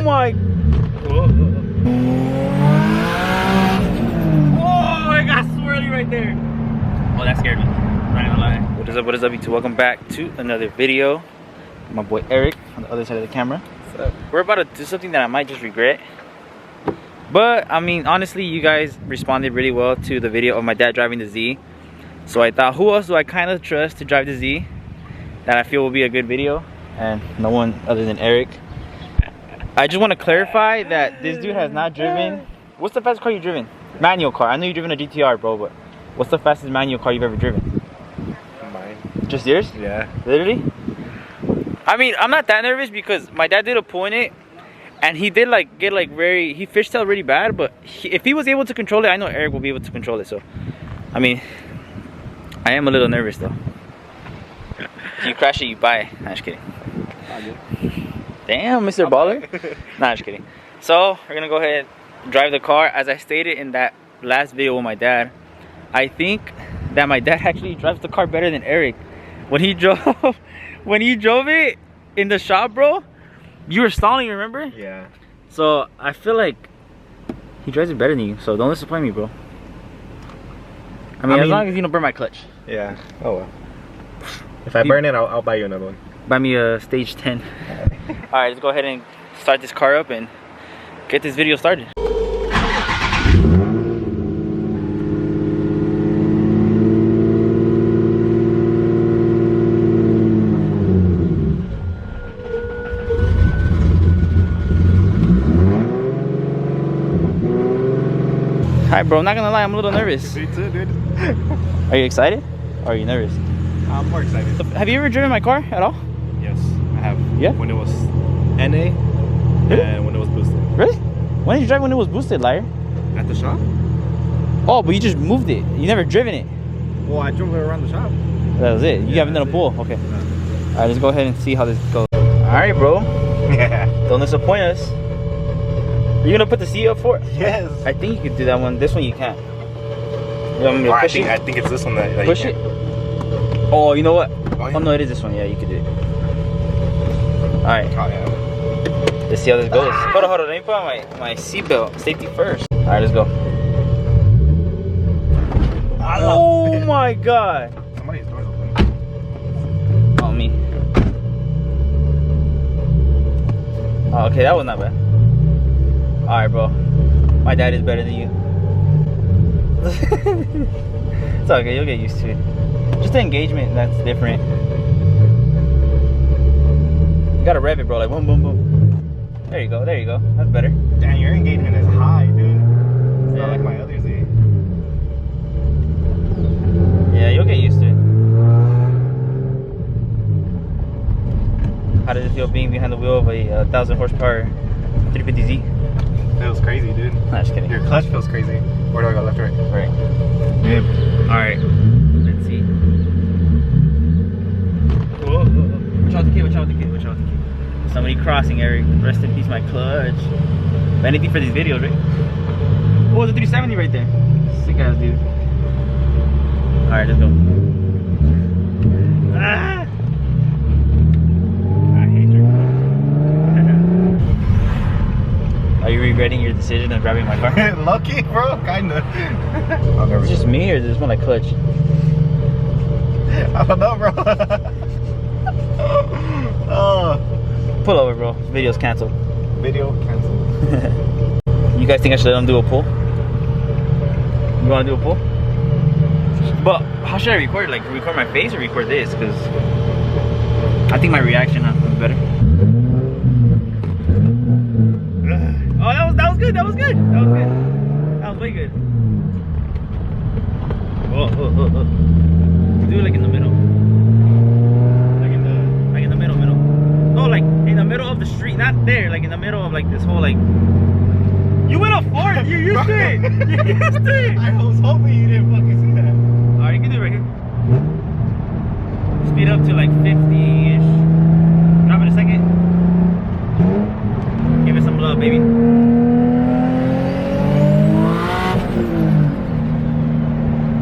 my. Oh, it got swirly right there. Oh, that scared me. I'm not gonna lie. What is up, YouTube? Welcome back to another video. My boy Eric on the other side of the camera. We're about to do something that I might just regret. But, I mean, honestly, you guys responded really well to the video of my dad driving the Z. So I thought, who else do I kind of trust to drive the Z that I feel will be a good video? And no one other than Eric. I just want to clarify that this dude has not driven. What's the fastest car you've driven? Manual car. I know you've driven a GTR, bro, but what's the fastest manual car you've ever driven? Mine. Just yours? Yeah. Literally? I mean, I'm not that nervous because my dad did a pull in it, and he did like get like he fishtailed really bad, but if he was able to control it, I know Eric will be able to control it. So, I mean, I am a little nervous though. If you crash it, you buy it. Nah, just kidding. Damn, Mr. Baller. Nah, just kidding. So, we're gonna go ahead and drive the car. As I stated in that last video with my dad, I think that my dad actually drives the car better than Eric. When he drove it in the shop, bro, you were stalling, remember? Yeah. So I feel like he drives it better than you, so don't disappoint me, bro. I mean, as long as you don't burn my clutch. Yeah. Oh well. If I burn it, I'll buy you another one. Buy me a stage 10. Alright, let's go ahead and start this car up and get this video started. Alright, bro, I'm not gonna lie, I'm a little nervous. Me too, dude. Are you excited? Or are you nervous? I'm more excited. Have you ever driven my car at all? Yes, I have. Yeah? When it was NA and when it was boosted. Really? When did you drive when it was boosted, liar? At the shop? Oh, but you just moved it. You never driven it. Well, I drove it around the shop. That was it. You haven't done a pull. Okay. No. Alright, let's go ahead and see how this goes. Alright, bro. Yeah. Don't disappoint us. Are you gonna put the seat up for it? Yes. I think you could do that one. This one you can't. You want me to Oh, push I it? think it's this one that Push you it? can't. Oh, you know what? Oh, yeah. Oh no, it is this one. Yeah, you could do it. Alright. Oh, yeah. Let's see how this goes. Hold on. Let me put on my seatbelt. Safety first. Alright, let's go. Oh my god. Somebody's door's open. Oh, me. Oh, okay, that was not bad. Alright, bro. My dad is better than you. It's okay, you'll get used to it. Just the engagement, that's different. You gotta rev it, bro, like boom, boom, boom. There you go, that's better. Damn, your engagement is high, dude. It's not Yeah. like my other Z. Yeah, you'll get used to it. How does it feel being behind the wheel of a 1,000 horsepower 350Z? Feels crazy, dude. Nah, just kidding. Your clutch feels crazy. Where do I go, left or right? Right. Yeah. Alright, let's see. Watch out the kid, watch out the kid. Somebody crossing, Eric. Rest in peace, my clutch. Anything for these videos, right? Oh, the 370 right there. Sick ass dude. Alright, let's go. Ah! I hate your clutch. Are you regretting your decision of grabbing my car? Lucky, bro, kinda. Is it just me or does it smell like clutch? I don't know, bro. Oh. Pull over, bro. Video's canceled. Video canceled. You guys think I should let them do a pull? You want to do a pull? But how should I record? Like record my face or record this? Because I think my reaction is better. Oh, that was good. That was way good. Oh. Do it like in the middle. Like in the middle. No, like in the middle of the street, not there. Like in the middle of like this whole like. You went off forward. You're used to it. You're used to it. I was hoping you didn't fucking see that. Alright, you can do it right here. Speed up to like 50-ish. Drop it a second. Give it some love, baby.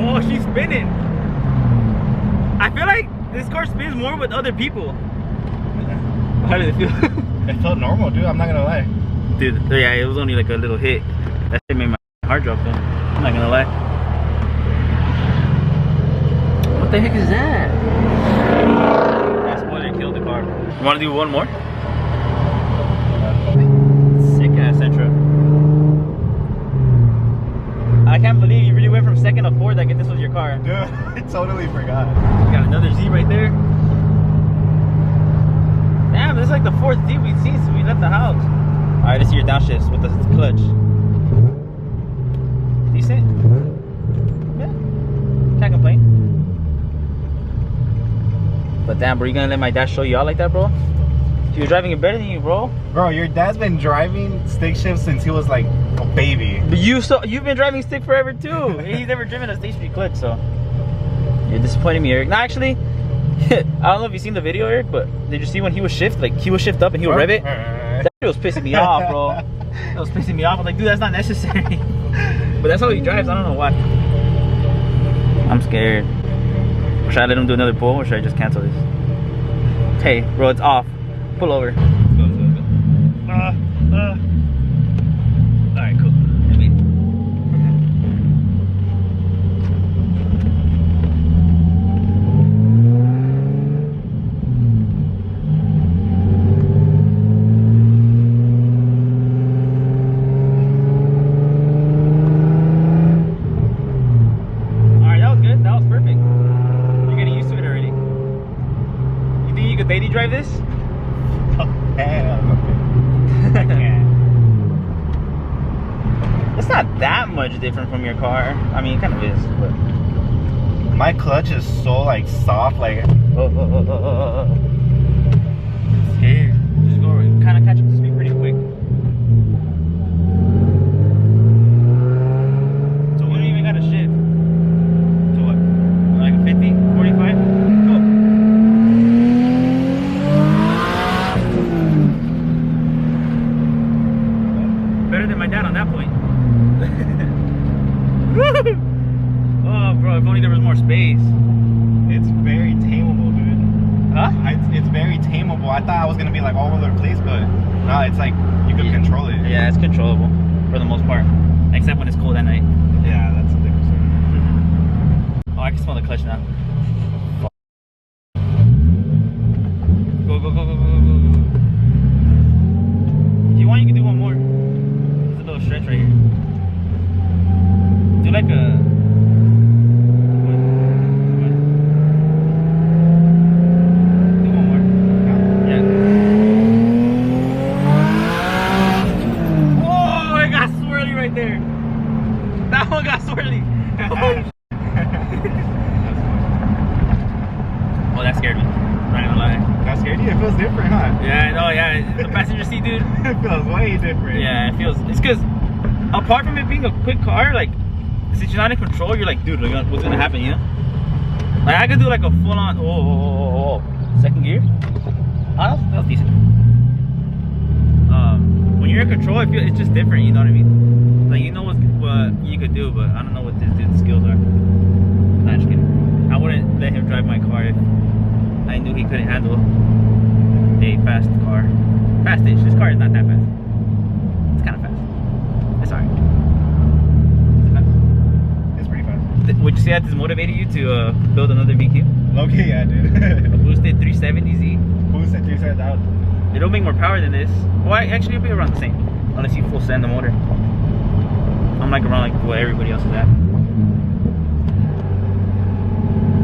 Oh, she's spinning. I feel like this car spins more with other people. How did it feel? It felt normal, dude. I'm not gonna lie. Dude, yeah, it was only like a little hit. That shit made my heart drop though. I'm not gonna lie. What the heck is that? That spoiler killed the car. You wanna do one more? Sick ass Sentra. I can't believe you really went from second to fourth. I get this was your car. Dude, I totally forgot. You got another Z right there. Damn, this is like the fourth Z we've seen since we left the house. Alright, let's see your downshifts with the clutch. Decent? Yeah. Can't complain. But damn, bro, you gonna let my dad show you out like that, bro? He was driving it better than you, bro. Bro, your dad's been driving stick shift since he was like a baby. But you've been driving stick forever too. He's never driven a State Street clutch, so you're disappointing me, Eric. No, actually, I don't know if you've seen the video, Eric, but did you see when he would shift? Like he would shift up and he would rev it. That shit was pissing me off, bro. That was pissing me off. I'm like, dude, that's not necessary. But that's how he drives. I don't know why. I'm scared. Should I let him do another pull or should I just cancel this? Hey, bro, it's off. Pull over. Alright, cool. Alright, that was good. That was perfect. You're getting used to it already. You think you could baby drive this? Hell no. I can't. It's not that much different from your car. I mean, it kind of is, but My clutch is so like soft, like it's here. Just go kind of catch up to speed pretty quick. So you don't even got to shift. To what? Like a 50, 45? Go. Better than my dad on that point. Oh, bro, if only there was more space. it's very tameable, dude. Huh? It's very tameable. I thought I was gonna be like all over the place, but no, it's like you can control it. Yeah, it's controllable for the most part, except when it's cold at night. Yeah, that's a different story. Oh, I can smell the clutch now. Go, go, go, go, go, go, go. If you want, you can do one more. There's a little stretch right here. Do like a... Do one more. Yeah. Whoa, it got swirly right there. That one got swirly. Oh, that scared me. I'm not gonna lie. That scared you? It feels different, huh? Yeah, I know, yeah. The passenger seat, dude. It feels way different. Yeah, it feels. It's because, apart from it being a quick car, like, since you're not in control, you're like, dude, what's gonna happen, you know? Like, I could do like a full on, second gear. Oh, that was decent. When you're in control, it's just different, you know what I mean? Like, you know what you could do, but I don't know what this dude's skills are. Nah, just kidding. I wouldn't let him drive my car if I knew he couldn't handle a fast car. Fast-ish. This car is not that fast. It's kind of fast. It's alright. It's pretty fast. Would you say that this motivated you to build another VQ? Okay, yeah, dude. A boosted 370Z? Boosted 370. It'll make more power than this. Well, actually, it'll be around the same. Unless you full send the motor. I'm like around like what everybody else is at.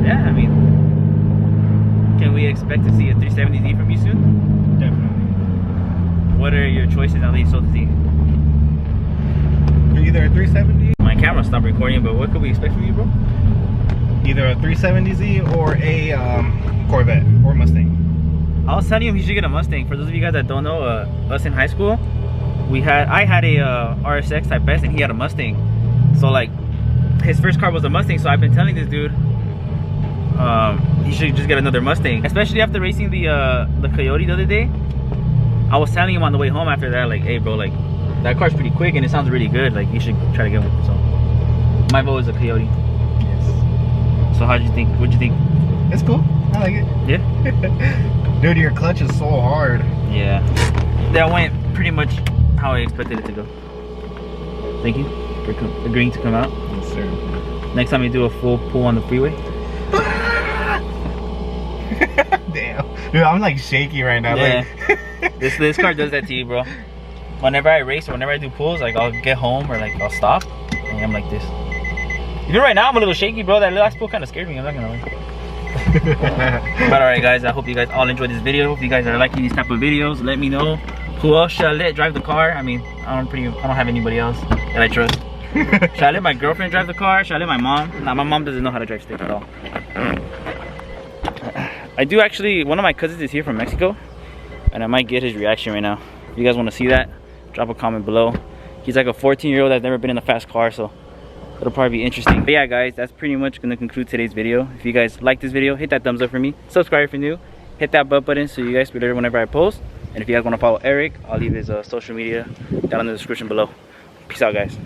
Yeah, I mean, can we expect to see a 370Z from you soon? Definitely. What are your choices now that you sold the Z? Either a 370, My camera stopped recording, but what could we expect from you, bro? either a 370Z or a Corvette or Mustang. I was telling him he should get a Mustang. For those of you guys that don't know, us in high school, I had a RSX Type S and he had a Mustang. So like, his first car was a Mustang. So I've been telling this dude, he should just get another Mustang. Especially after racing the Coyote the other day. I was telling him on the way home after that, like, hey bro, like, that car's pretty quick and it sounds really good. Like, you should try to get one. So my vote is a Coyote. Yes. So how'd you think? What'd you think? It's cool. I like it. Yeah. Dude, your clutch is so hard. Yeah. That went pretty much how I expected it to go. Thank you for agreeing to come out. Yes, sir. Next time you do a full pull on the freeway. Damn. Dude, I'm like shaky right now. Yeah. Like... this car does that to you, bro. Whenever I race or whenever I do pulls, like I'll get home or like I'll stop and I'm like this. Even right now I'm a little shaky, bro. That last pull kind of scared me. I'm not gonna lie. But alright guys, I hope you guys all enjoyed this video. If you guys are liking these type of videos, let me know. Who else should I let drive the car? I mean, I don't have anybody else that I trust. Should I let my girlfriend drive the car? Should I let my mom? Nah, my mom doesn't know how to drive stick at all. I do actually, one of my cousins is here from Mexico, and I might get his reaction right now. If you guys want to see that, drop a comment below. He's like a 14-year-old that's never been in a fast car, so it'll probably be interesting. But yeah guys, that's pretty much gonna conclude today's video. If you guys like this video, hit that thumbs up for me. Subscribe if you're new. Hit that bell button so you guys will be there whenever I post. And if you guys want to follow Eric, I'll leave his social media down in the description below. Peace out guys.